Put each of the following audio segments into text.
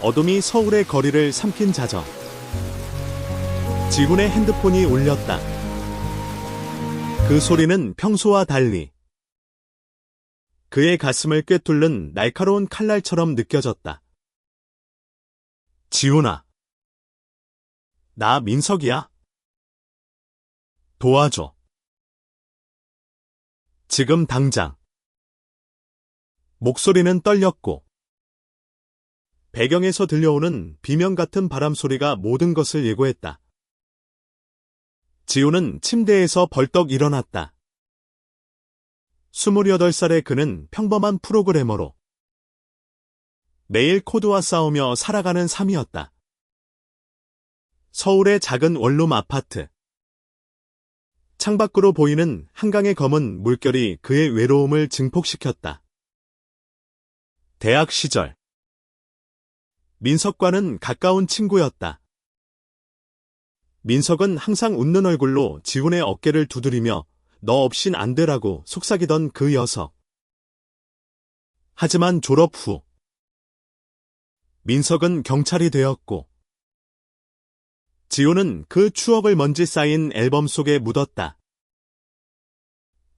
어둠이 서울의 거리를 삼킨 자정. 지훈의 핸드폰이 울렸다. 그 소리는 평소와 달리 그의 가슴을 꿰뚫는 날카로운 칼날처럼 느껴졌다. 지훈아. 나 민석이야. 도와줘. 지금 당장. 목소리는 떨렸고 배경에서 들려오는 비명 같은 바람 소리가 모든 것을 예고했다. 지훈은 침대에서 벌떡 일어났다. 28살의 그는 평범한 프로그래머로 매일 코드와 싸우며 살아가는 삶이었다. 서울의 작은 원룸 아파트. 창밖으로 보이는 한강의 검은 물결이 그의 외로움을 증폭시켰다. 대학 시절. 민석과는 가까운 친구였다. 민석은 항상 웃는 얼굴로 지훈의 어깨를 두드리며 너 없인 안 되라고 속삭이던 그 녀석. 하지만 졸업 후 민석은 경찰이 되었고 지훈은 그 추억을 먼지 쌓인 앨범 속에 묻었다.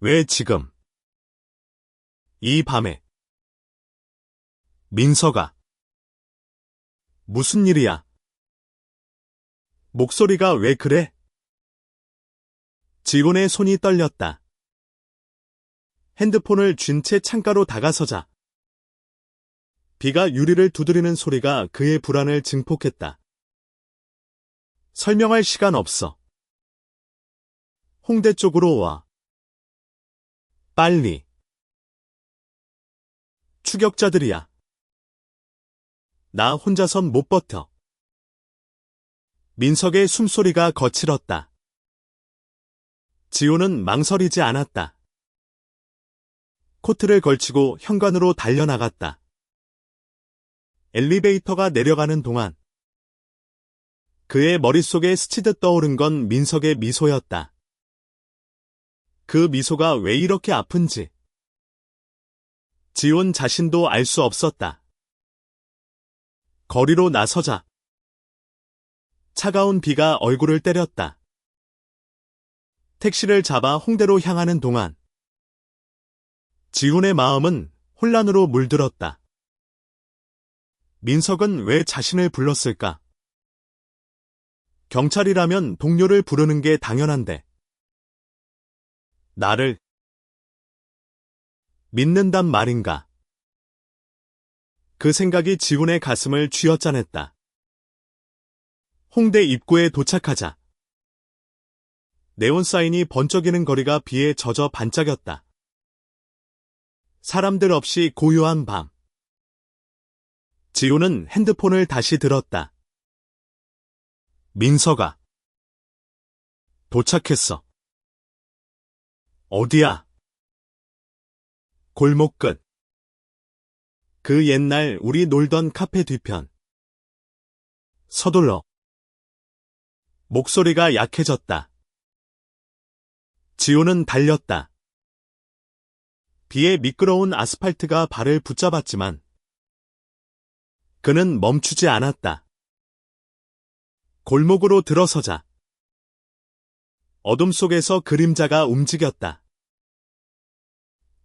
왜 지금? 이 밤에. 민석아. 무슨 일이야? 목소리가 왜 그래? 지훈의 손이 떨렸다. 핸드폰을 쥔 채 창가로 다가서자 비가 유리를 두드리는 소리가 그의 불안을 증폭했다. 설명할 시간 없어. 홍대 쪽으로 와. 빨리. 추격자들이야. 나 혼자선 못 버텨. 민석의 숨소리가 거칠었다. 지훈은 망설이지 않았다. 코트를 걸치고 현관으로 달려나갔다. 엘리베이터가 내려가는 동안 그의 머릿속에 스치듯 떠오른 건 민석의 미소였다. 그 미소가 왜 이렇게 아픈지 지훈 자신도 알 수 없었다. 거리로 나서자 차가운 비가 얼굴을 때렸다. 택시를 잡아 홍대로 향하는 동안 지훈의 마음은 혼란으로 물들었다. 민석은 왜 자신을 불렀을까? 경찰이라면 동료를 부르는 게 당연한데 나를 믿는단 말인가? 그 생각이 지훈의 가슴을 쥐어짜냈다. 홍대 입구에 도착하자 네온 사인이 번쩍이는 거리가 비에 젖어 반짝였다. 사람들 없이 고요한 밤. 지훈은 핸드폰을 다시 들었다. 민석아. 도착했어. 어디야? 골목 끝. 그 옛날 우리 놀던 카페 뒤편. 서둘러. 목소리가 약해졌다. 지훈은 달렸다. 비에 미끄러운 아스팔트가 발을 붙잡았지만 그는 멈추지 않았다. 골목으로 들어서자 어둠 속에서 그림자가 움직였다.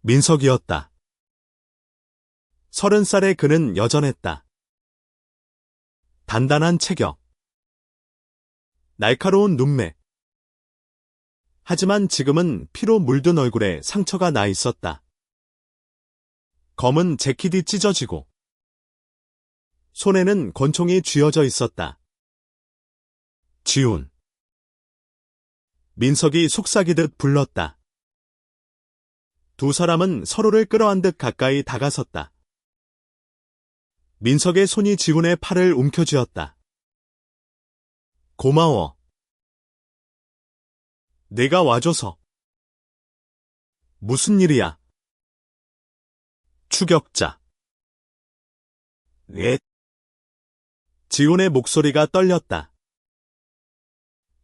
민석이었다. 30살의 그는 여전했다. 단단한 체격, 날카로운 눈매. 하지만 지금은 피로 물든 얼굴에 상처가 나 있었다. 검은 재킷이 찢어지고 손에는 권총이 쥐어져 있었다. 지훈. 민석이 속삭이듯 불렀다. 두 사람은 서로를 끌어안듯 가까이 다가섰다. 민석의 손이 지훈의 팔을 움켜쥐었다. 고마워. 내가 와줘서. 무슨 일이야? 추격자. 예. 지훈의 목소리가 떨렸다.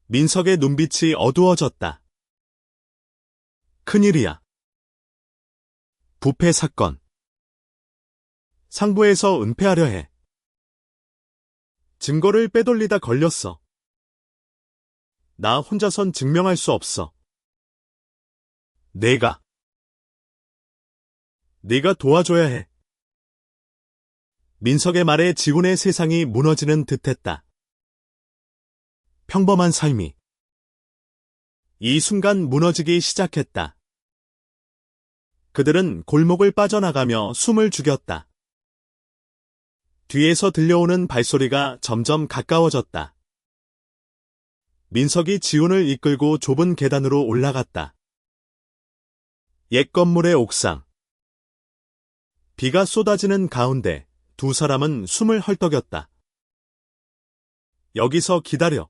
민석의 눈빛이 어두워졌다. 큰일이야. 부패 사건. 상부에서 은폐하려 해. 증거를 빼돌리다 걸렸어. 나 혼자선 증명할 수 없어. 네가 도와줘야 해. 민석의 말에 지훈의 세상이 무너지는 듯했다. 평범한 삶이 이 순간 무너지기 시작했다. 그들은 골목을 빠져나가며 숨을 죽였다. 뒤에서 들려오는 발소리가 점점 가까워졌다. 민석이 지훈을 이끌고 좁은 계단으로 올라갔다. 옛 건물의 옥상. 비가 쏟아지는 가운데 두 사람은 숨을 헐떡였다. 여기서 기다려.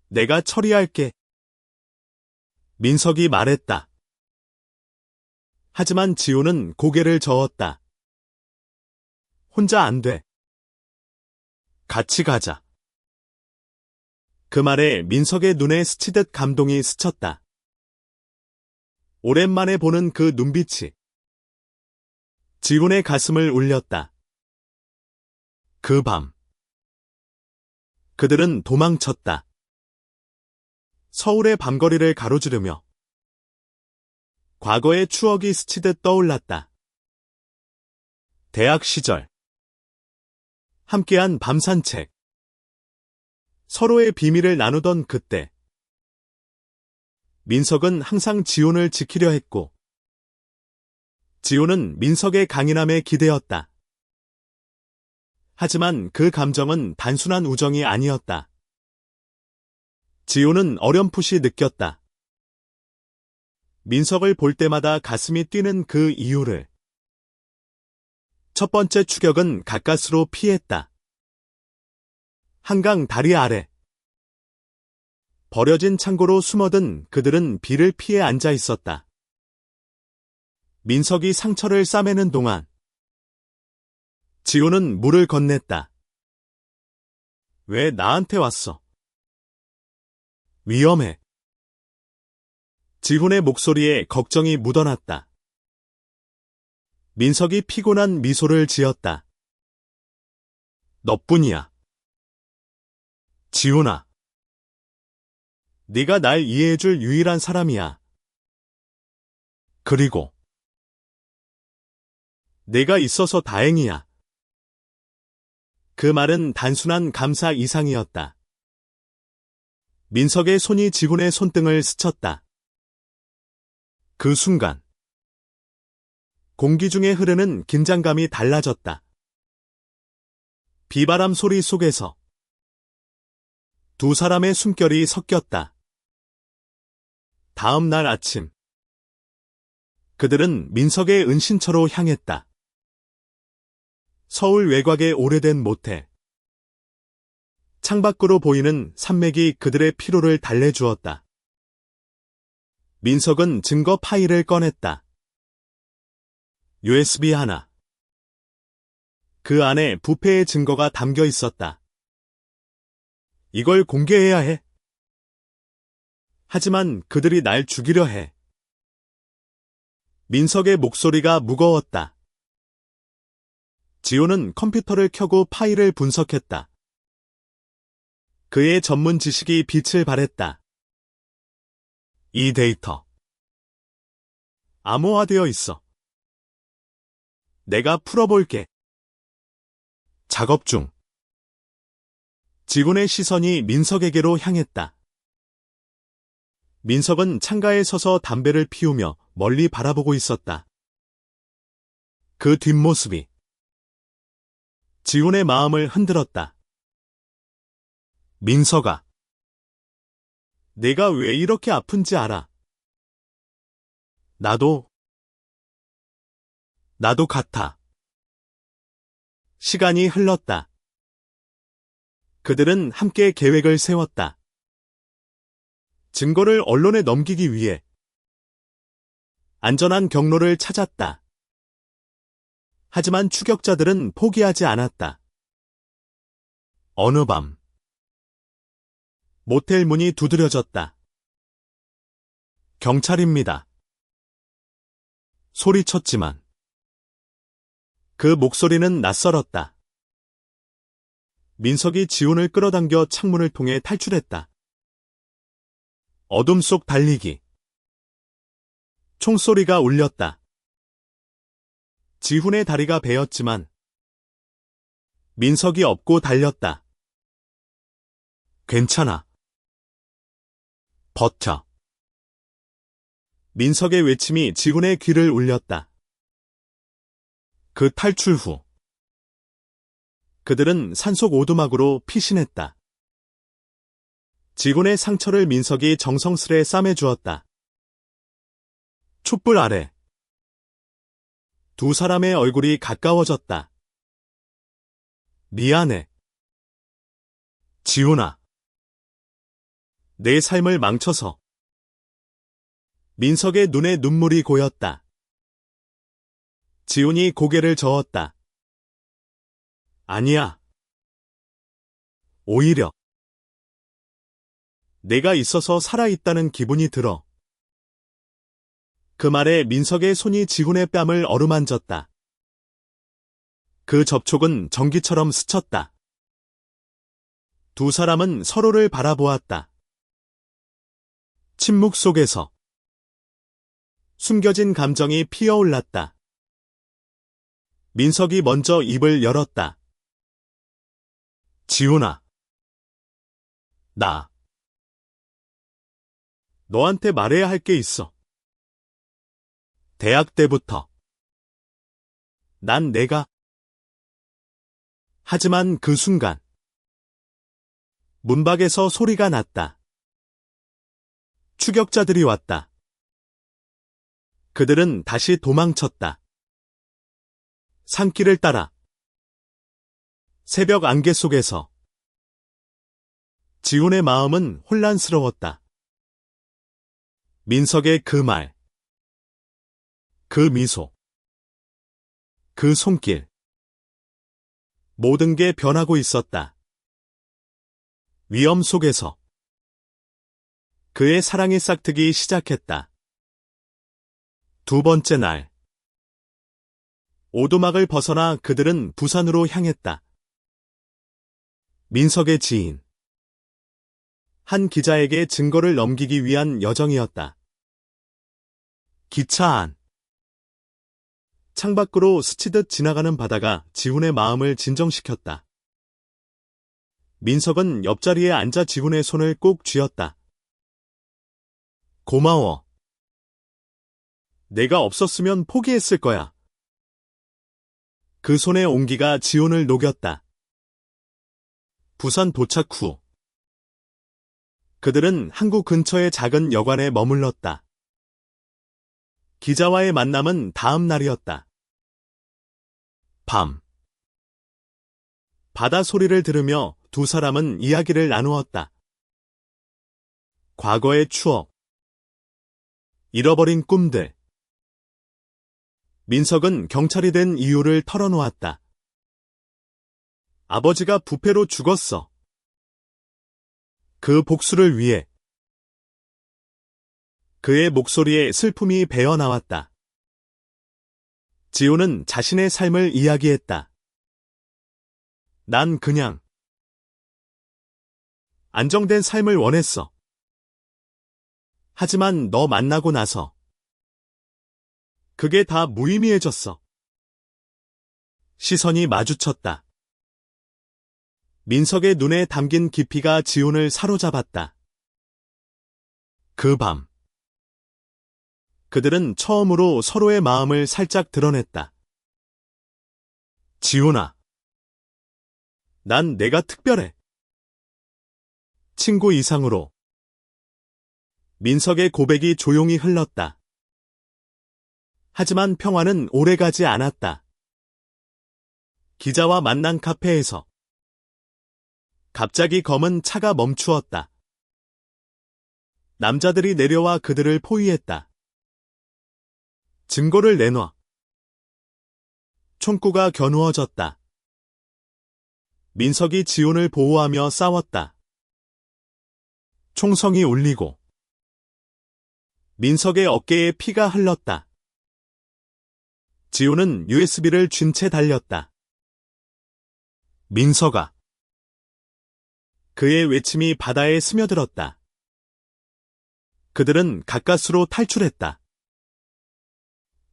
내가 처리할게. 민석이 말했다. 하지만 지훈은 고개를 저었다. 혼자 안 돼. 같이 가자. 그 말에 민석의 눈에 스치듯 감동이 스쳤다. 오랜만에 보는 그 눈빛이 지훈의 가슴을 울렸다. 그 밤 그들은 도망쳤다. 서울의 밤거리를 가로지르며 과거의 추억이 스치듯 떠올랐다. 대학 시절 함께한 밤 산책, 서로의 비밀을 나누던 그때 민석은 항상 지훈을 지키려 했고 지훈은 민석의 강인함에 기대었다. 하지만 그 감정은 단순한 우정이 아니었다. 지훈은 어렴풋이 느꼈다. 민석을 볼 때마다 가슴이 뛰는 그 이유를. 첫 번째 추격은 가까스로 피했다. 한강 다리 아래. 버려진 창고로 숨어든 그들은 비를 피해 앉아 있었다. 민석이 상처를 싸매는 동안 지훈은 물을 건넸다. 왜 나한테 왔어? 위험해. 지훈의 목소리에 걱정이 묻어났다. 민석이 피곤한 미소를 지었다. 너뿐이야. 지훈아. 네가 날 이해해줄 유일한 사람이야. 그리고 내가 있어서 다행이야. 그 말은 단순한 감사 이상이었다. 민석의 손이 지훈의 손등을 스쳤다. 그 순간 공기 중에 흐르는 긴장감이 달라졌다. 비바람 소리 속에서 두 사람의 숨결이 섞였다. 다음 날 아침 그들은 민석의 은신처로 향했다. 서울 외곽의 오래된 모텔. 창밖으로 보이는 산맥이 그들의 피로를 달래주었다. 민석은 증거 파일을 꺼냈다. USB 하나. 그 안에 부패의 증거가 담겨 있었다. 이걸 공개해야 해. 하지만 그들이 날 죽이려 해. 민석의 목소리가 무거웠다. 지훈은 컴퓨터를 켜고 파일을 분석했다. 그의 전문 지식이 빛을 발했다. 이 데이터 암호화되어 있어. 내가 풀어볼게. 작업 중. 지훈의 시선이 민석에게로 향했다. 민석은 창가에 서서 담배를 피우며 멀리 바라보고 있었다. 그 뒷모습이 지훈의 마음을 흔들었다. 민석아, 내가 왜 이렇게 아픈지 알아. 나도 같아. 시간이 흘렀다. 그들은 함께 계획을 세웠다. 증거를 언론에 넘기기 위해 안전한 경로를 찾았다. 하지만 추격자들은 포기하지 않았다. 어느 밤 모텔 문이 두드려졌다. 경찰입니다. 소리쳤지만 그 목소리는 낯설었다. 민석이 지훈을 끌어당겨 창문을 통해 탈출했다. 어둠 속 달리기. 총소리가 울렸다. 지훈의 다리가 베었지만 민석이 업고 달렸다. 괜찮아. 버텨. 민석의 외침이 지훈의 귀를 울렸다. 그 탈출 후 그들은 산속 오두막으로 피신했다. 지훈의 상처를 민석이 정성스레 싸매주었다. 촛불 아래 두 사람의 얼굴이 가까워졌다. 미안해. 지훈아. 내 삶을 망쳐서. 민석의 눈에 눈물이 고였다. 지훈이 고개를 저었다. 아니야. 오히려 내가 있어서 살아있다는 기분이 들어. 그 말에 민석의 손이 지훈의 뺨을 어루만졌다. 그 접촉은 전기처럼 스쳤다. 두 사람은 서로를 바라보았다. 침묵 속에서 숨겨진 감정이 피어올랐다. 민석이 먼저 입을 열었다. 지훈아. 나 너한테 말해야 할 게 있어. 대학 때부터 난 내가. 하지만 그 순간 문 밖에서 소리가 났다. 추격자들이 왔다. 그들은 다시 도망쳤다. 산길을 따라 새벽 안개 속에서 지훈의 마음은 혼란스러웠다. 민석의 그 말, 그 미소, 그 손길, 모든 게 변하고 있었다. 위험 속에서 그의 사랑이 싹트기 시작했다. 두 번째 날, 오두막을 벗어나 그들은 부산으로 향했다. 민석의 지인, 한 기자에게 증거를 넘기기 위한 여정이었다. 기차 안. 창밖으로 스치듯 지나가는 바다가 지훈의 마음을 진정시켰다. 민석은 옆자리에 앉아 지훈의 손을 꼭 쥐었다. 고마워. 내가 없었으면 포기했을 거야. 그 손의 온기가 지훈을 녹였다. 부산 도착 후 그들은 항구 근처의 작은 여관에 머물렀다. 기자와의 만남은 다음 날이었다. 밤. 바다 소리를 들으며 두 사람은 이야기를 나누었다. 과거의 추억, 잃어버린 꿈들. 민석은 경찰이 된 이유를 털어놓았다. 아버지가 부패로 죽었어. 그 복수를 위해. 그의 목소리에 슬픔이 배어나왔다. 지훈은 자신의 삶을 이야기했다. 난 그냥 안정된 삶을 원했어. 하지만 너 만나고 나서 그게 다 무의미해졌어. 시선이 마주쳤다. 민석의 눈에 담긴 깊이가 지훈을 사로잡았다. 그 밤 그들은 처음으로 서로의 마음을 살짝 드러냈다. 지훈아. 난 내가 특별해. 친구 이상으로. 민석의 고백이 조용히 흘렀다. 하지만 평화는 오래가지 않았다. 기자와 만난 카페에서 갑자기 검은 차가 멈추었다. 남자들이 내려와 그들을 포위했다. 증거를 내놔. 총구가 겨누어졌다. 민석이 지훈을 보호하며 싸웠다. 총성이 울리고 민석의 어깨에 피가 흘렀다. 지훈은 USB를 쥔 채 달렸다. 민석아. 그의 외침이 바다에 스며들었다. 그들은 가까스로 탈출했다.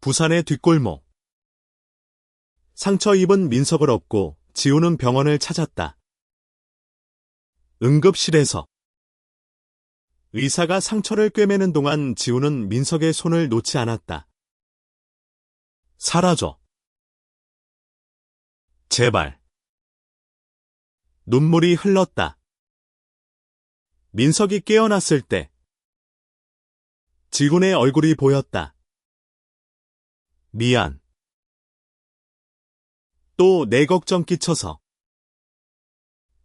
부산의 뒷골목. 상처 입은 민석을 업고 지우는 병원을 찾았다. 응급실에서 의사가 상처를 꿰매는 동안 지우는 민석의 손을 놓지 않았다. 사라져. 제발. 눈물이 흘렀다. 민석이 깨어났을 때 지훈의 얼굴이 보였다. 미안. 또 내 걱정 끼쳐서.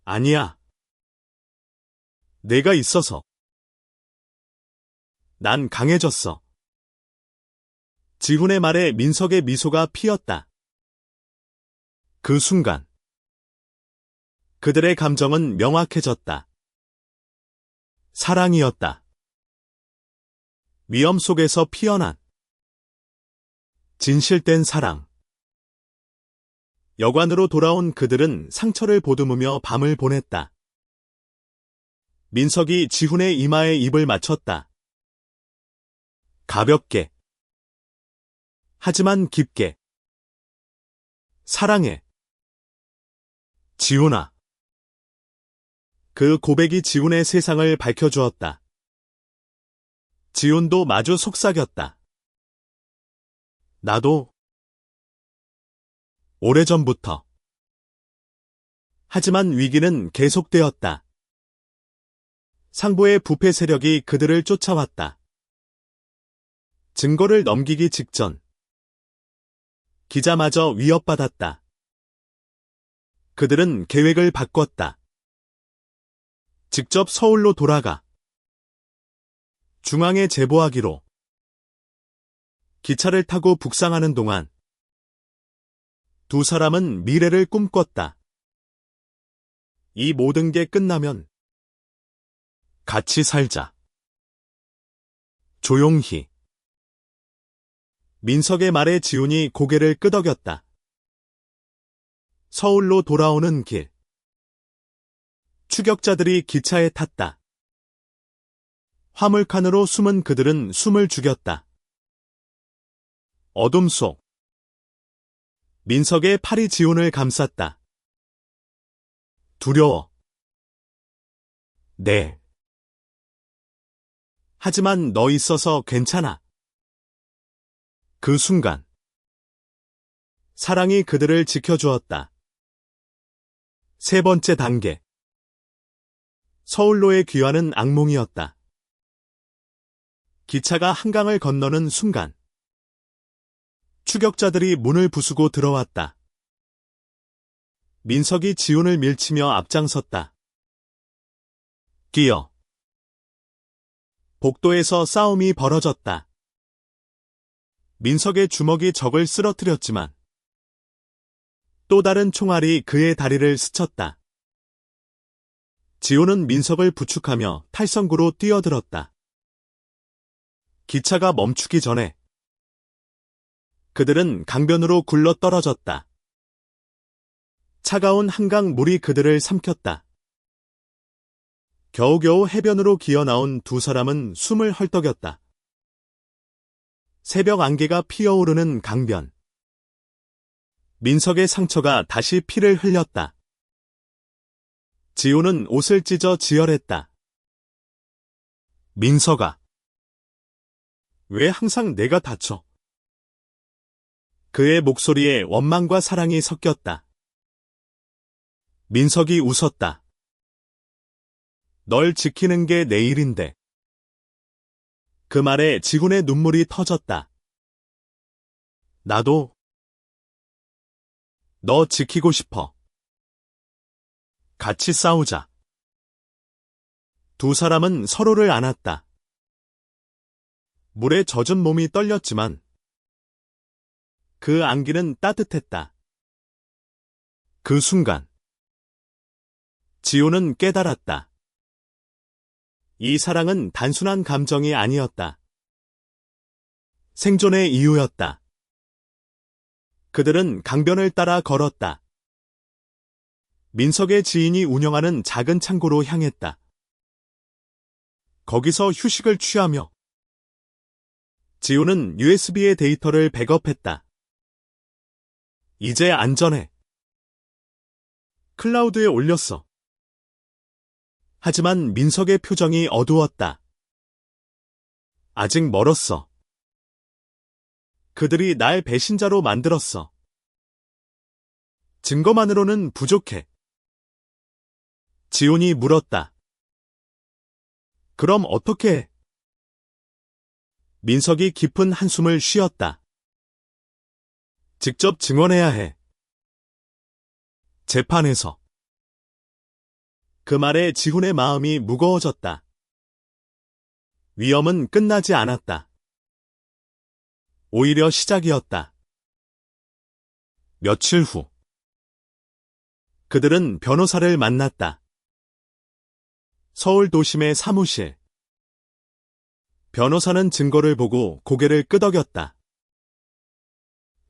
아니야. 내가 있어서. 난 강해졌어. 지훈의 말에 민석의 미소가 피었다. 그 순간 그들의 감정은 명확해졌다. 사랑이었다. 위험 속에서 피어난 진실된 사랑. 여관으로 돌아온 그들은 상처를 보듬으며 밤을 보냈다. 민석이 지훈의 이마에 입을 맞췄다. 가볍게. 하지만 깊게. 사랑해. 지훈아. 그 고백이 지훈의 세상을 밝혀주었다. 지훈도 마주 속삭였다. 나도 오래전부터. 하지만 위기는 계속되었다. 상부의 부패 세력이 그들을 쫓아왔다. 증거를 넘기기 직전 기자마저 위협받았다. 그들은 계획을 바꿨다. 직접 서울로 돌아가 중앙에 제보하기로. 기차를 타고 북상하는 동안 두 사람은 미래를 꿈꿨다. 이 모든 게 끝나면 같이 살자. 조용히. 민석의 말에 지훈이 고개를 끄덕였다. 서울로 돌아오는 길. 추격자들이 기차에 탔다. 화물칸으로 숨은 그들은 숨을 죽였다. 어둠 속 민석의 팔이 지훈을 감쌌다. 두려워. 네. 하지만 너 있어서 괜찮아. 그 순간 사랑이 그들을 지켜주었다. 세 번째 단계. 서울로의 귀환은 악몽이었다. 기차가 한강을 건너는 순간 추격자들이 문을 부수고 들어왔다. 민석이 지훈을 밀치며 앞장섰다. 뛰어. 복도에서 싸움이 벌어졌다. 민석의 주먹이 적을 쓰러뜨렸지만 또 다른 총알이 그의 다리를 스쳤다. 지훈은 민석을 부축하며 탈선구로 뛰어들었다. 기차가 멈추기 전에 그들은 강변으로 굴러 떨어졌다. 차가운 한강 물이 그들을 삼켰다. 겨우겨우 해변으로 기어나온 두 사람은 숨을 헐떡였다. 새벽 안개가 피어오르는 강변. 민석의 상처가 다시 피를 흘렸다. 지훈은 옷을 찢어 지혈했다. 민석아. 왜 항상 내가 다쳐? 그의 목소리에 원망과 사랑이 섞였다. 민석이 웃었다. 널 지키는 게 내 일인데. 그 말에 지훈의 눈물이 터졌다. 나도 너 지키고 싶어. 같이 싸우자. 두 사람은 서로를 안았다. 물에 젖은 몸이 떨렸지만 그 안기는 따뜻했다. 그 순간 지훈은 깨달았다. 이 사랑은 단순한 감정이 아니었다. 생존의 이유였다. 그들은 강변을 따라 걸었다. 민석의 지인이 운영하는 작은 창고로 향했다. 거기서 휴식을 취하며 지우는 USB의 데이터를 백업했다. 이제 안전해. 클라우드에 올렸어. 하지만 민석의 표정이 어두웠다. 아직 멀었어. 그들이 날 배신자로 만들었어. 증거만으로는 부족해. 지훈이 물었다. 그럼 어떻게 해? 민석이 깊은 한숨을 쉬었다. 직접 증언해야 해. 재판에서. 그 말에 지훈의 마음이 무거워졌다. 위험은 끝나지 않았다. 오히려 시작이었다. 며칠 후. 그들은 변호사를 만났다. 서울 도심의 사무실. 변호사는 증거를 보고 고개를 끄덕였다.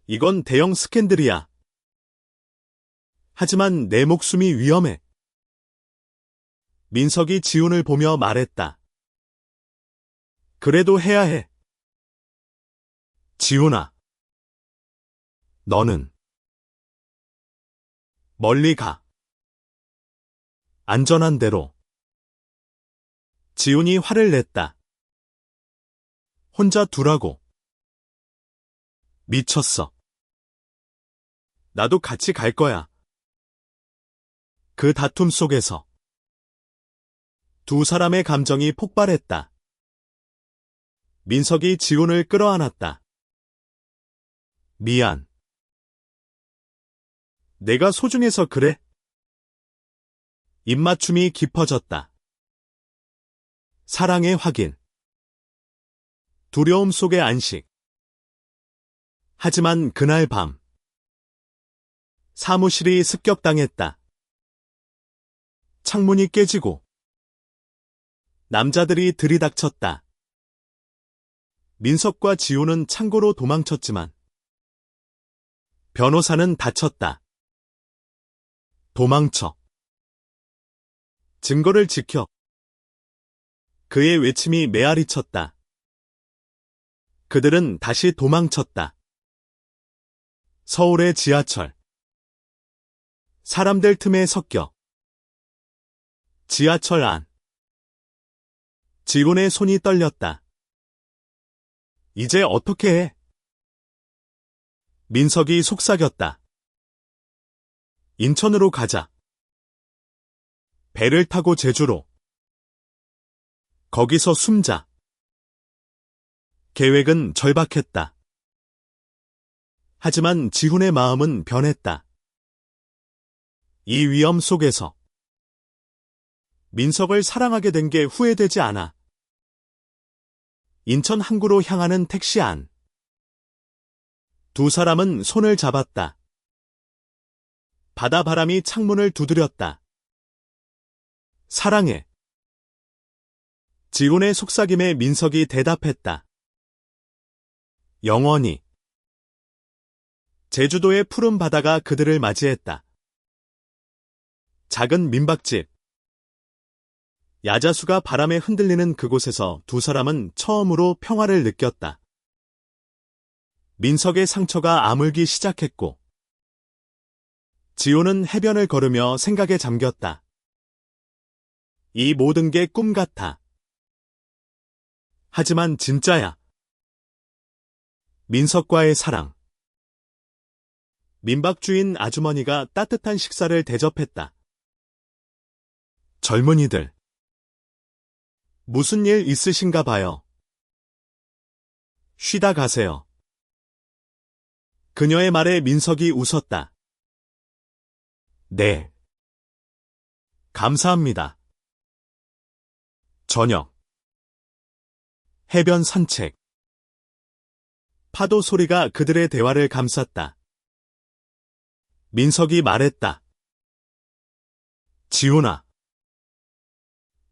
이건 대형 스캔들이야. 하지만 내 목숨이 위험해. 민석이 지훈을 보며 말했다. 그래도 해야 해. 지훈아. 너는 멀리 가. 안전한 데로. 지훈이 화를 냈다. 혼자 두라고. 미쳤어. 나도 같이 갈 거야. 그 다툼 속에서 두 사람의 감정이 폭발했다. 민석이 지훈을 끌어안았다. 미안. 내가 소중해서 그래. 입맞춤이 깊어졌다. 사랑의 확인. 두려움 속의 안식. 하지만 그날 밤 사무실이 습격당했다. 창문이 깨지고 남자들이 들이닥쳤다. 민석과 지호는 창고로 도망쳤지만 변호사는 다쳤다. 도망쳐. 증거를 지켜. 그의 외침이 메아리쳤다. 그들은 다시 도망쳤다. 서울의 지하철. 사람들 틈에 섞여. 지하철 안. 지훈의 손이 떨렸다. 이제 어떻게 해? 민석이 속삭였다. 인천으로 가자. 배를 타고 제주로. 거기서 숨자. 계획은 절박했다. 하지만 지훈의 마음은 변했다. 이 위험 속에서 민석을 사랑하게 된 게 후회되지 않아. 인천 항구로 향하는 택시 안. 두 사람은 손을 잡았다. 바다바람이 창문을 두드렸다. 사랑해. 지훈의 속삭임에 민석이 대답했다. 영원히. 제주도의 푸른 바다가 그들을 맞이했다. 작은 민박집. 야자수가 바람에 흔들리는 그곳에서 두 사람은 처음으로 평화를 느꼈다. 민석의 상처가 아물기 시작했고 지호는 해변을 걸으며 생각에 잠겼다. 이 모든 게 꿈 같아. 하지만 진짜야. 민석과의 사랑. 민박 주인 아주머니가 따뜻한 식사를 대접했다. 젊은이들. 무슨 일 있으신가 봐요. 쉬다 가세요. 그녀의 말에 민석이 웃었다. 네. 감사합니다. 저녁. 해변 산책. 파도 소리가 그들의 대화를 감쌌다. 민석이 말했다. 지훈아.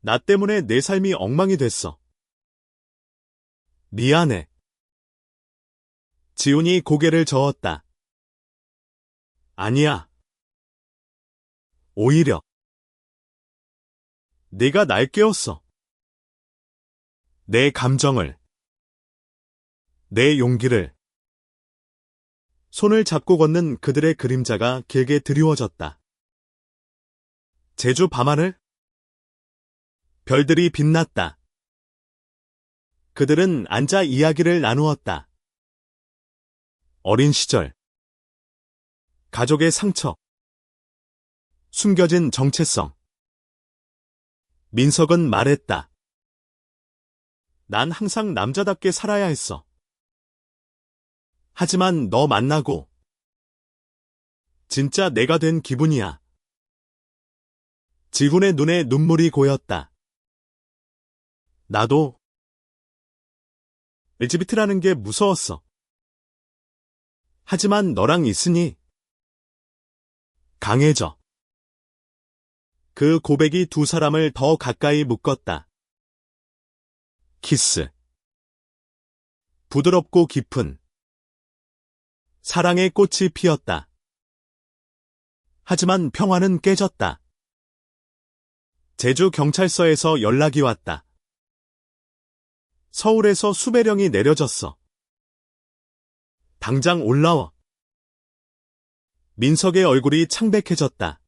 나 때문에 내 삶이 엉망이 됐어. 미안해. 지훈이 고개를 저었다. 아니야. 오히려 네가 날 깨웠어. 내 감정을, 내 용기를. 손을 잡고 걷는 그들의 그림자가 길게 드리워졌다. 제주 밤하늘? 별들이 빛났다. 그들은 앉아 이야기를 나누었다. 어린 시절, 가족의 상처, 숨겨진 정체성. 민석은 말했다. 난 항상 남자답게 살아야 했어. 하지만 너 만나고 진짜 내가 된 기분이야. 지훈의 눈에 눈물이 고였다. 나도 LGBT라는 게 무서웠어. 하지만 너랑 있으니 강해져. 그 고백이 두 사람을 더 가까이 묶었다. 키스. 부드럽고 깊은 사랑의 꽃이 피었다. 하지만 평화는 깨졌다. 제주 경찰서에서 연락이 왔다. 서울에서 수배령이 내려졌어. 당장 올라와. 민석의 얼굴이 창백해졌다.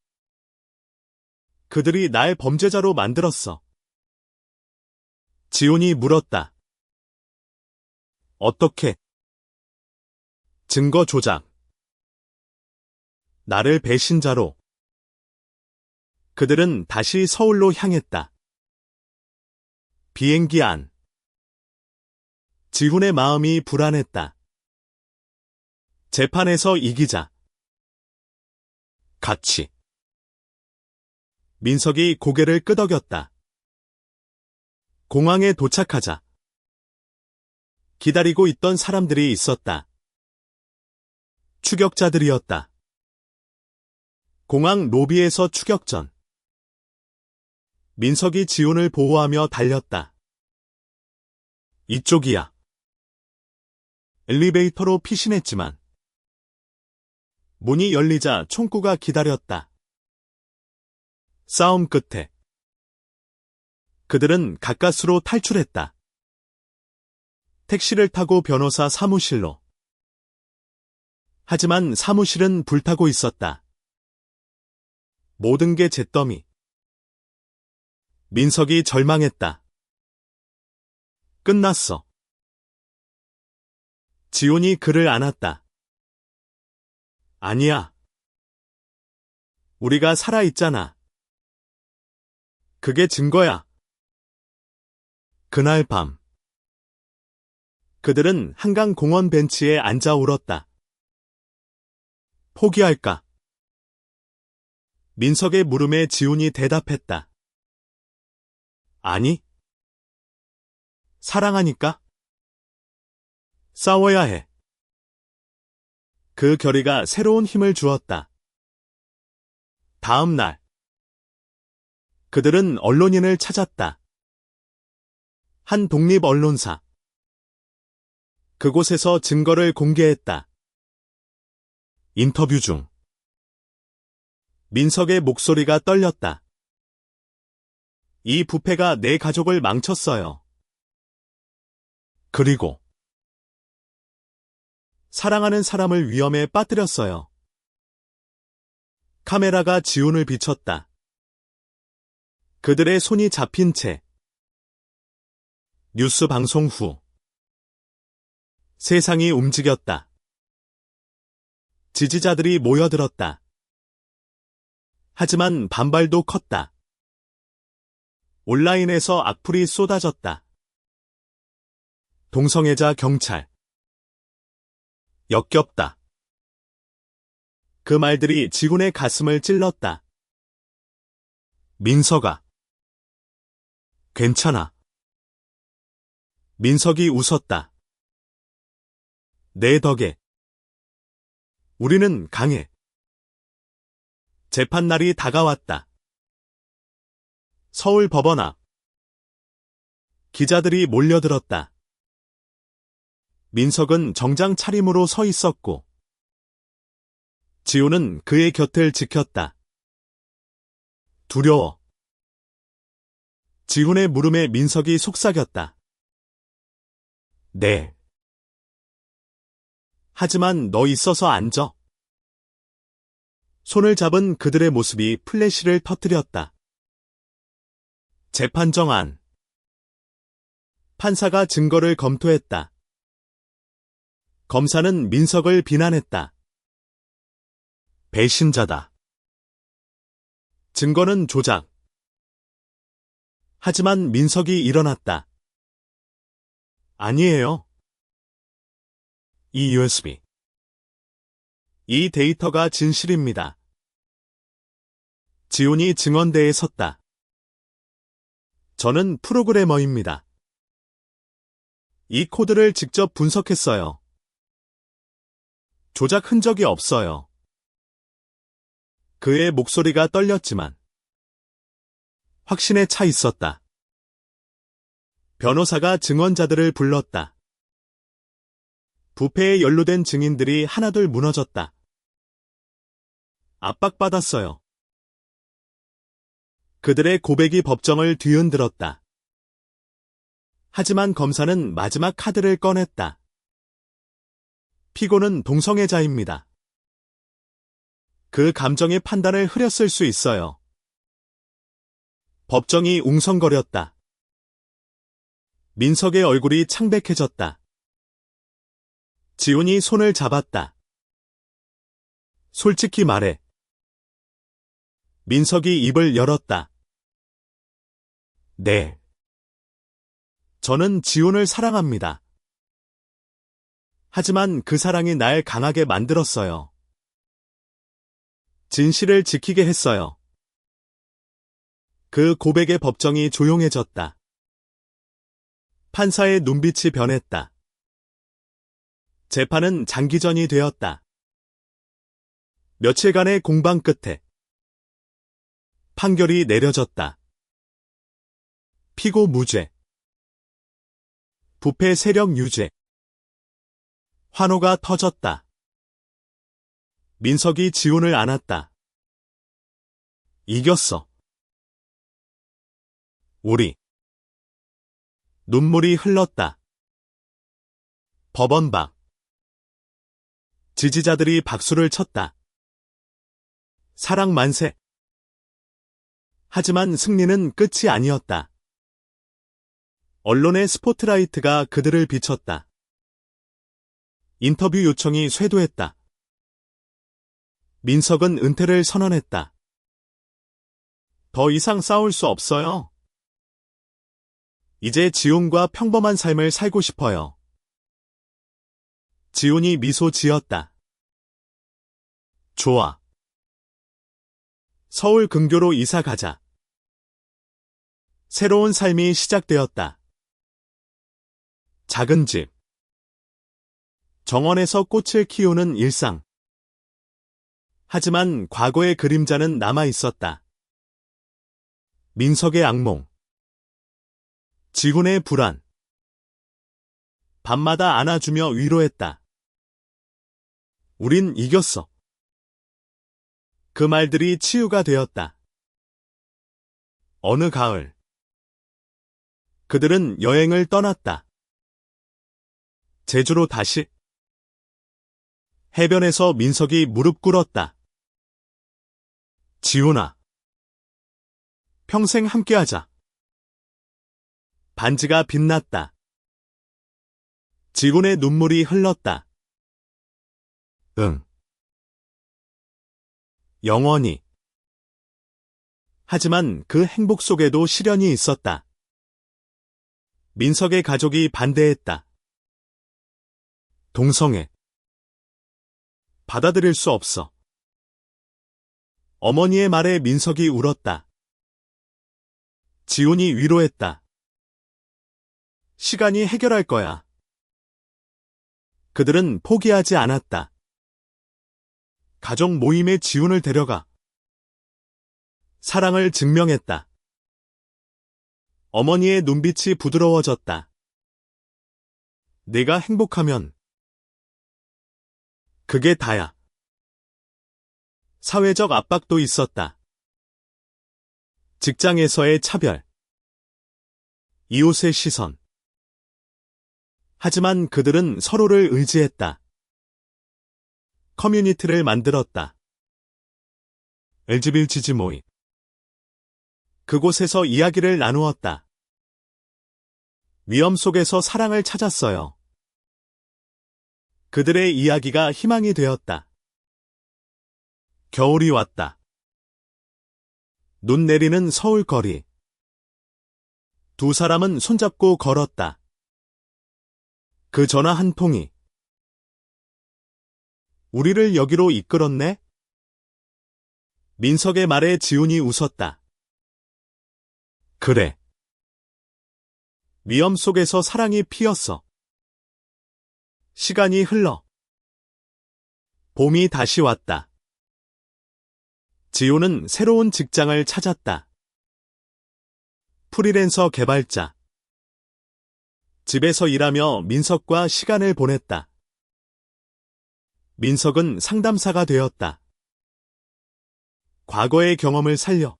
그들이 날 범죄자로 만들었어. 지훈이 물었다. 어떻게? 증거 조작. 나를 배신자로. 그들은 다시 서울로 향했다. 비행기 안. 지훈의 마음이 불안했다. 재판에서 이기자. 같이. 민석이 고개를 끄덕였다. 공항에 도착하자. 기다리고 있던 사람들이 있었다. 추격자들이었다. 공항 로비에서 추격전. 민석이 지훈을 보호하며 달렸다. 이쪽이야. 엘리베이터로 피신했지만 문이 열리자 총구가 기다렸다. 싸움 끝에 그들은 가까스로 탈출했다. 택시를 타고 변호사 사무실로. 하지만 사무실은 불타고 있었다. 모든 게 잿더미. 민석이 절망했다. 끝났어. 지훈이 그를 안았다. 아니야. 우리가 살아있잖아. 그게 증거야. 그날 밤. 그들은 한강 공원 벤치에 앉아 울었다. 포기할까? 민석의 물음에 지훈이 대답했다. 아니. 사랑하니까? 싸워야 해. 그 결의가 새로운 힘을 주었다. 다음 날. 그들은 언론인을 찾았다. 한 독립 언론사. 그곳에서 증거를 공개했다. 인터뷰 중. 민석의 목소리가 떨렸다. 이 부패가 내 가족을 망쳤어요. 그리고 사랑하는 사람을 위험에 빠뜨렸어요. 카메라가 지훈을 비췄다. 그들의 손이 잡힌 채. 뉴스 방송 후. 세상이 움직였다. 지지자들이 모여들었다. 하지만 반발도 컸다. 온라인에서 악플이 쏟아졌다. 동성애자 경찰. 역겹다. 그 말들이 지훈의 가슴을 찔렀다. 민석아. 괜찮아. 민석이 웃었다. 내 덕에. 우리는 강해. 재판날이 다가왔다. 서울 법원 앞. 기자들이 몰려들었다. 민석은 정장 차림으로 서 있었고, 지훈은 그의 곁을 지켰다. 두려워. 지훈의 물음에 민석이 속삭였다. 네. 하지만 너 있어서 앉아. 손을 잡은 그들의 모습이 플래시를 터뜨렸다. 재판 정안. 판사가 증거를 검토했다. 검사는 민석을 비난했다. 배신자다. 증거는 조작. 하지만 민석이 일어났다. 아니에요. 이 USB. 이 데이터가 진실입니다. 지훈이 증언대에 섰다. 저는 프로그래머입니다. 이 코드를 직접 분석했어요. 조작 흔적이 없어요. 그의 목소리가 떨렸지만 확신에 차 있었다. 변호사가 증언자들을 불렀다. 부패에 연루된 증인들이 하나둘 무너졌다. 압박받았어요. 그들의 고백이 법정을 뒤흔들었다. 하지만 검사는 마지막 카드를 꺼냈다. 피고는 동성애자입니다. 그 감정의 판단을 흐렸을 수 있어요. 법정이 웅성거렸다. 민석의 얼굴이 창백해졌다. 지훈이 손을 잡았다. 솔직히 말해. 민석이 입을 열었다. 네. 저는 지훈을 사랑합니다. 하지만 그 사랑이 날 강하게 만들었어요. 진실을 지키게 했어요. 그 고백의 법정이 조용해졌다. 판사의 눈빛이 변했다. 재판은 장기전이 되었다. 며칠간의 공방 끝에 판결이 내려졌다. 피고 무죄. 부패 세력 유죄. 환호가 터졌다. 민석이 지훈을 안았다. 이겼어. 우리. 눈물이 흘렀다. 법원 밖. 지지자들이 박수를 쳤다. 사랑 만세. 하지만 승리는 끝이 아니었다. 언론의 스포트라이트가 그들을 비췄다. 인터뷰 요청이 쇄도했다. 민석은 은퇴를 선언했다. 더 이상 싸울 수 없어요. 이제 지훈과 평범한 삶을 살고 싶어요. 지훈이 미소 지었다. 좋아. 서울 근교로 이사 가자. 새로운 삶이 시작되었다. 작은 집. 정원에서 꽃을 키우는 일상. 하지만 과거의 그림자는 남아 있었다. 민석의 악몽. 지훈의 불안. 밤마다 안아주며 위로했다. 우린 이겼어. 그 말들이 치유가 되었다. 어느 가을. 그들은 여행을 떠났다. 제주로 다시. 해변에서 민석이 무릎 꿇었다. 지훈아. 평생 함께하자. 반지가 빛났다. 지훈의 눈물이 흘렀다. 응. 영원히. 하지만 그 행복 속에도 시련이 있었다. 민석의 가족이 반대했다. 동성애. 받아들일 수 없어. 어머니의 말에 민석이 울었다. 지훈이 위로했다. 시간이 해결할 거야. 그들은 포기하지 않았다. 가족 모임에 지훈을 데려가. 사랑을 증명했다. 어머니의 눈빛이 부드러워졌다. 내가 행복하면 그게 다야. 사회적 압박도 있었다. 직장에서의 차별. 이웃의 시선. 하지만 그들은 서로를 의지했다. 커뮤니티를 만들었다. 엘지빌지지 모임. 그곳에서 이야기를 나누었다. 위험 속에서 사랑을 찾았어요. 그들의 이야기가 희망이 되었다. 겨울이 왔다. 눈 내리는 서울 거리. 두 사람은 손잡고 걸었다. 그 전화 한 통이 우리를 여기로 이끌었네? 민석의 말에 지훈이 웃었다. 그래. 위험 속에서 사랑이 피었어. 시간이 흘러. 봄이 다시 왔다. 지훈은 새로운 직장을 찾았다. 프리랜서 개발자. 집에서 일하며 민석과 시간을 보냈다. 민석은 상담사가 되었다. 과거의 경험을 살려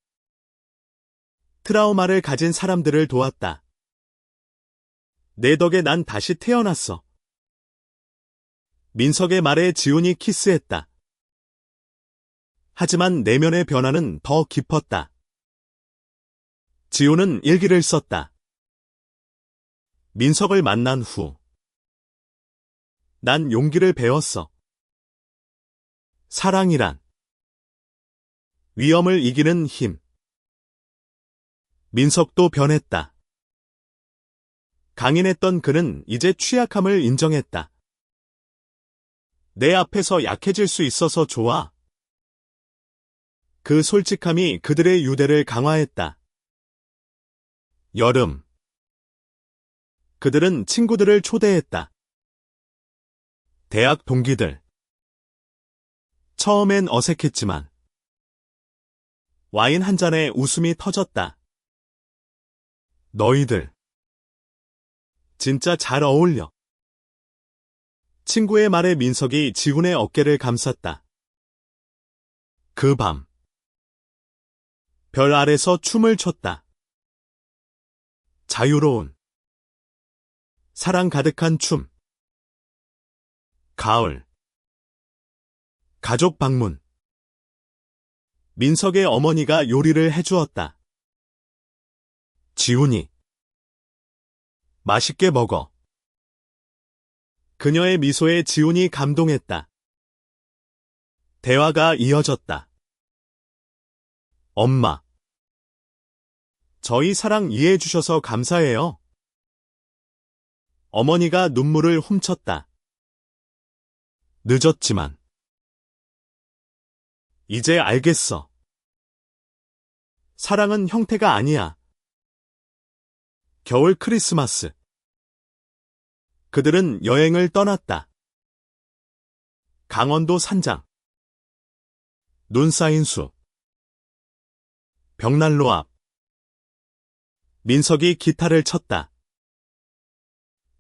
트라우마를 가진 사람들을 도왔다. 내 덕에 난 다시 태어났어. 민석의 말에 지훈이 키스했다. 하지만 내면의 변화는 더 깊었다. 지훈은 일기를 썼다. 민석을 만난 후 난 용기를 배웠어. 사랑이란 위험을 이기는 힘. 민석도 변했다. 강인했던 그는 이제 취약함을 인정했다. 내 앞에서 약해질 수 있어서 좋아. 그 솔직함이 그들의 유대를 강화했다. 여름. 그들은 친구들을 초대했다. 대학 동기들. 처음엔 어색했지만 와인 한 잔에 웃음이 터졌다. 너희들 진짜 잘 어울려. 친구의 말에 민석이 지훈의 어깨를 감쌌다. 그 밤 별 아래서 춤을 췄다. 자유로운 사랑 가득한 춤. 가을. 가족 방문. 민석의 어머니가 요리를 해주었다. 지훈이 맛있게 먹어. 그녀의 미소에 지훈이 감동했다. 대화가 이어졌다. 엄마. 저희 사랑 이해해 주셔서 감사해요. 어머니가 눈물을 훔쳤다. 늦었지만 이제 알겠어. 사랑은 형태가 아니야. 겨울 크리스마스. 그들은 여행을 떠났다. 강원도 산장. 눈 쌓인 숲. 벽난로 앞. 민석이 기타를 쳤다.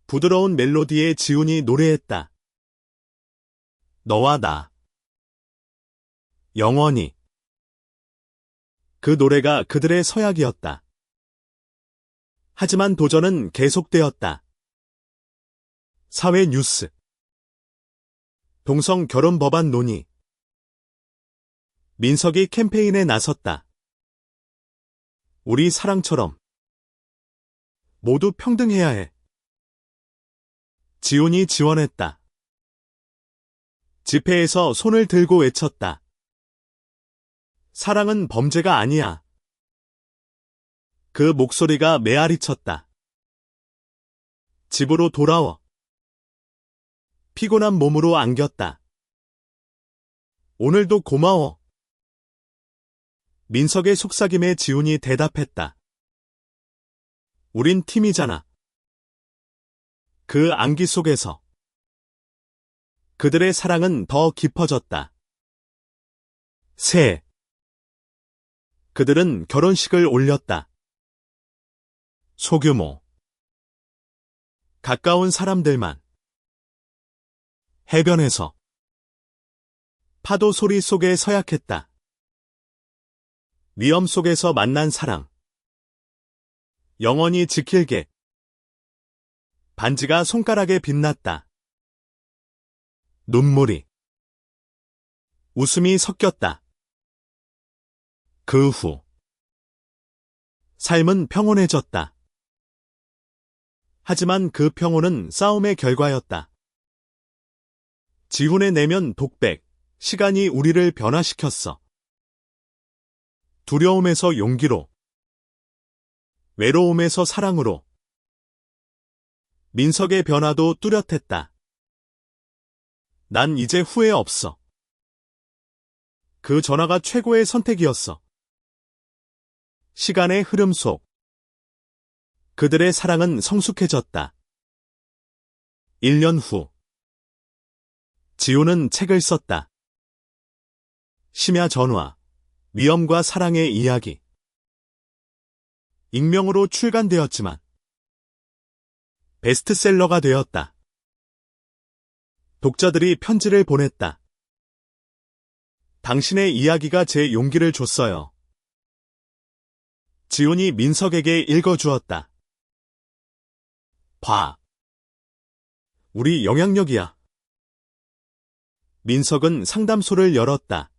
부드러운 멜로디에 지훈이 노래했다. 너와 나. 영원히. 그 노래가 그들의 서약이었다. 하지만 도전은 계속되었다. 사회 뉴스. 동성 결혼 법안 논의. 민석이 캠페인에 나섰다. 우리 사랑처럼 모두 평등해야 해. 지훈이 지원했다. 집회에서 손을 들고 외쳤다. 사랑은 범죄가 아니야. 그 목소리가 메아리 쳤다. 집으로 돌아와. 피곤한 몸으로 안겼다. 오늘도 고마워. 민석의 속삭임에 지훈이 대답했다. 우린 팀이잖아. 그 안기 속에서 그들의 사랑은 더 깊어졌다. 새. 그들은 결혼식을 올렸다. 소규모. 가까운 사람들만. 해변에서. 파도 소리 속에 서약했다. 위험 속에서 만난 사랑. 영원히 지킬게. 반지가 손가락에 빛났다. 눈물이. 웃음이 섞였다. 그 후. 삶은 평온해졌다. 하지만 그 평온은 싸움의 결과였다. 지훈의 내면 독백. 시간이 우리를 변화시켰어. 두려움에서 용기로. 외로움에서 사랑으로. 민석의 변화도 뚜렷했다. 난 이제 후회 없어. 그 전화가 최고의 선택이었어. 시간의 흐름 속 그들의 사랑은 성숙해졌다. 1년 후 지훈은 책을 썼다. 심야 전화, 위험과 사랑의 이야기. 익명으로 출간되었지만 베스트셀러가 되었다. 독자들이 편지를 보냈다. 당신의 이야기가 제 용기를 줬어요. 지훈이 민석에게 읽어주었다. 봐. 우리 영향력이야. 민석은 상담소를 열었다.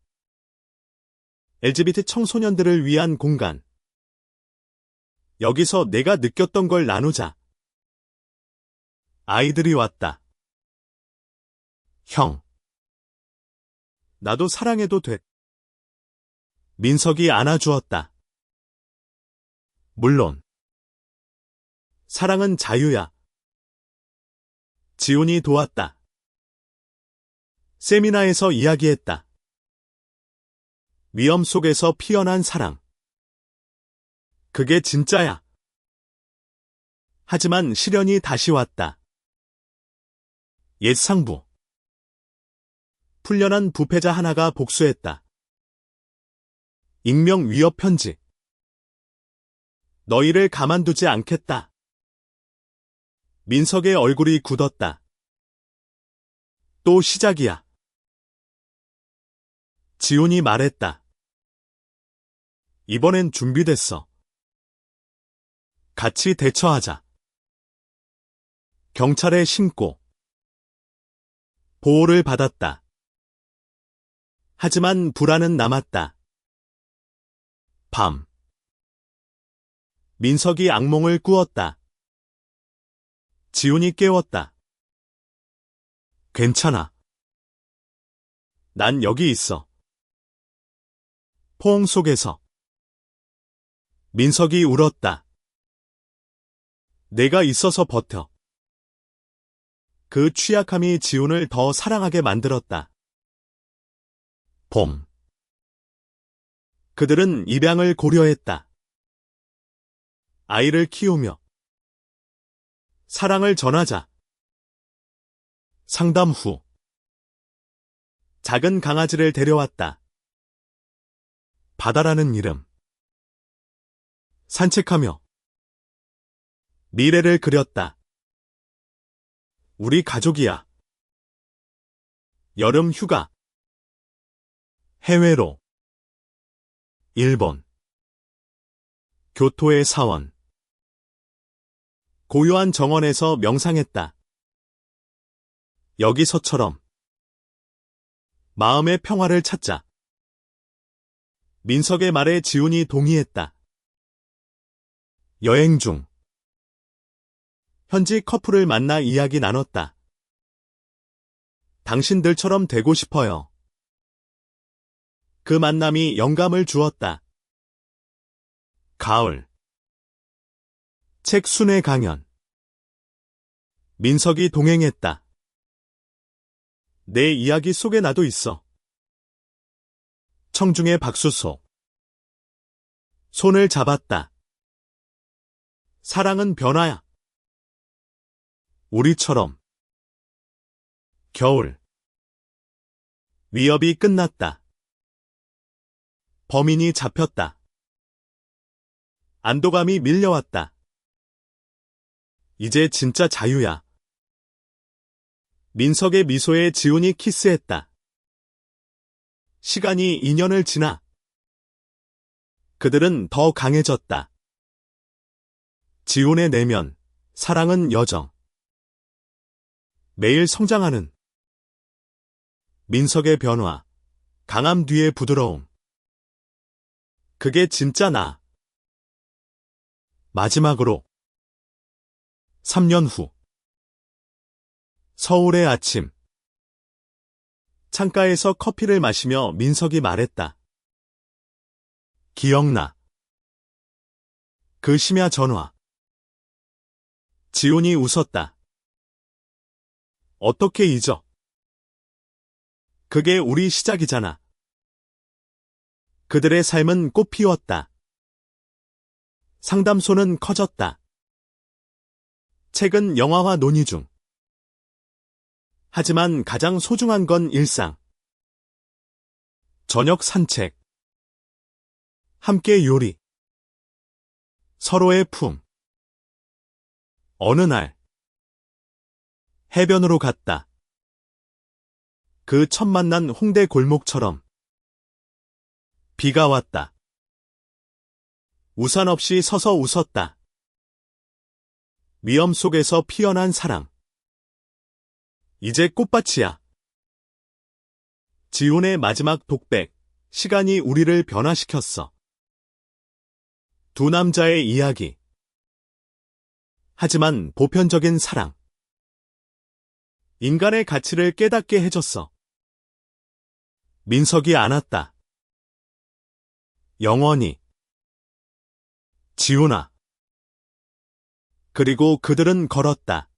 LGBT 청소년들을 위한 공간. 여기서 내가 느꼈던 걸 나누자. 아이들이 왔다. 형. 나도 사랑해도 돼. 민석이 안아주었다. 물론. 사랑은 자유야. 지훈이 도왔다. 세미나에서 이야기했다. 위험 속에서 피어난 사랑. 그게 진짜야. 하지만 시련이 다시 왔다. 옛 상부. 풀려난 부패자 하나가 복수했다. 익명 위협 편지. 너희를 가만두지 않겠다. 민석의 얼굴이 굳었다. 또 시작이야. 지훈이 말했다. 이번엔 준비됐어. 같이 대처하자. 경찰에 신고. 보호를 받았다. 하지만 불안은 남았다. 밤. 민석이 악몽을 꾸었다. 지훈이 깨웠다. 괜찮아. 난 여기 있어. 포옹 속에서. 민석이 울었다. 내가 있어서 버텨. 그 취약함이 지훈을 더 사랑하게 만들었다. 봄. 그들은 입양을 고려했다. 아이를 키우며. 사랑을 전하자. 상담 후. 작은 강아지를 데려왔다. 바다라는 이름. 산책하며. 미래를 그렸다. 우리 가족이야. 여름 휴가. 해외로. 일본. 교토의 사원. 고요한 정원에서 명상했다. 여기서처럼. 마음의 평화를 찾자. 민석의 말에 지훈이 동의했다. 여행 중. 현지 커플을 만나 이야기 나눴다. 당신들처럼 되고 싶어요. 그 만남이 영감을 주었다. 가을. 책 순회 강연. 민석이 동행했다. 내 이야기 속에 나도 있어. 청중의 박수 속. 손을 잡았다. 사랑은 변화야. 우리처럼. 겨울. 위협이 끝났다. 범인이 잡혔다. 안도감이 밀려왔다. 이제 진짜 자유야. 민석의 미소에 지훈이 키스했다. 시간이 2년을 지나. 그들은 더 강해졌다. 지훈의 내면, 사랑은 여정. 매일 성장하는 민석의 변화, 강함 뒤의 부드러움. 그게 진짜 나. 마지막으로 3년 후 서울의 아침. 창가에서 커피를 마시며 민석이 말했다. 기억나. 그 심야 전화. 지훈이 웃었다. 어떻게 잊어? 그게 우리 시작이잖아. 그들의 삶은 꽃 피웠다. 상담소는 커졌다. 책은 영화화 논의 중. 하지만 가장 소중한 건 일상. 저녁 산책. 함께 요리. 서로의 품. 어느 날 해변으로 갔다. 그 첫 만난 홍대 골목처럼. 비가 왔다. 우산 없이 서서 웃었다. 위험 속에서 피어난 사랑. 이제 꽃밭이야. 지훈의 마지막 독백. 시간이 우리를 변화시켰어. 두 남자의 이야기. 하지만 보편적인 사랑. 인간의 가치를 깨닫게 해줬어. 민석이 안았다. 영원히. 지훈아. 그리고 그들은 걸었다.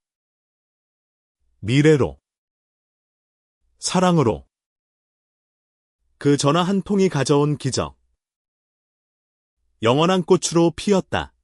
미래로. 사랑으로. 그 전화 한 통이 가져온 기적. 영원한 꽃으로 피었다.